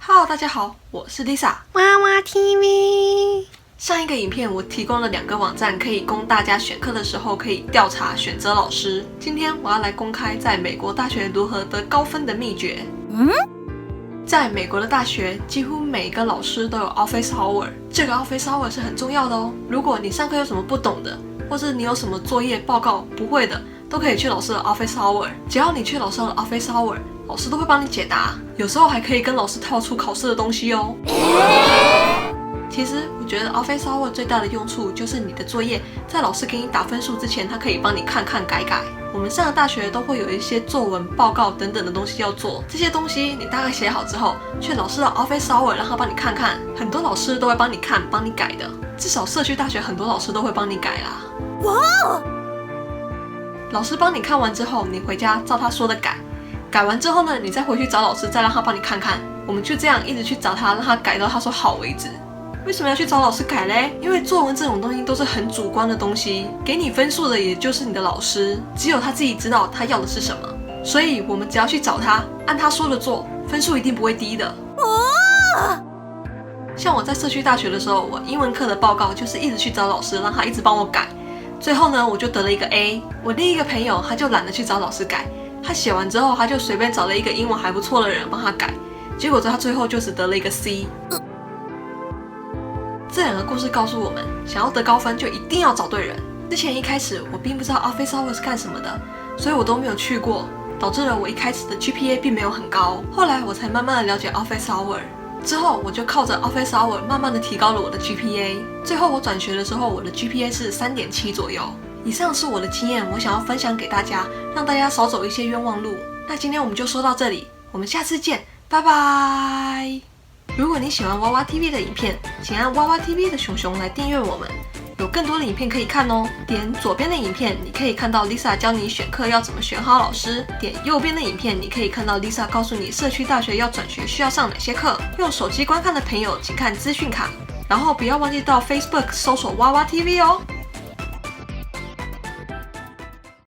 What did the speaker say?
Hello， 大家好，我是 Lisa。娃娃 TV。上一个影片我提供了2个网站，可以供大家选课的时候可以调查选择老师。今天我要来公开在美国大学如何得高分的秘诀。在美国的大学，几乎每个老师都有 office hour， 这个 office hour 是很重要的哦。如果你上课有什么不懂的，或是你有什么作业报告不会的，都可以去老师的 office hour。只要你去老师的 office hour， 老师都会帮你解答，有时候还可以跟老师套出考试的东西哦。其实我觉得 office hour 最大的用处就是你的作业在老师给你打分数之前，他可以帮你看看改改。我们上了大学都会有一些作文、报告等等的东西要做，这些东西你大概写好之后，去老师的 office hour 让他帮你看看，很多老师都会帮你看、帮你改的，至少社区大学很多老师都会帮你改啦。哇！老师帮你看完之后，你回家照他说的改，改完之后呢，你再回去找老师，再让他帮你看看。我们就这样一直去找他，让他改到他说好为止。为什么要去找老师改嘞？因为作文这种东西都是很主观的东西，给你分数的也就是你的老师，只有他自己知道他要的是什么，所以我们只要去找他，按他说的做，分数一定不会低的。像我在社区大学的时候，我英文课的报告就是一直去找老师，让他一直帮我改，最后呢我就得了一个 A。 我另一个朋友他就懒得去找老师改，他写完之后他就随便找了一个英文还不错的人帮他改，结果他最后就只得了一个 C。这2个故事告诉我们，想要得高分就一定要找对人。之前一开始我并不知道 office hour 是干什么的，所以我都没有去过，导致了我一开始的 GPA 并没有很高。后来我才慢慢的了解 office hour， 之后我就靠着 office hour 慢慢的提高了我的 GPA。最后我转学的时候，我的 GPA 是 3.7 左右。以上是我的经验，我想要分享给大家，让大家少走一些冤枉路。那今天我们就说到这里，我们下次见，拜拜。如果你喜欢娃娃 TV 的影片，请按娃娃 TV 的熊熊来订阅我们，有更多的影片可以看哦。点左边的影片，你可以看到 Lisa 教你选课要怎么选好老师；点右边的影片，你可以看到 Lisa 告诉你社区大学要转学需要上哪些课。用手机观看的朋友，请看资讯卡，然后不要忘记到 Facebook 搜索娃娃 TV 哦。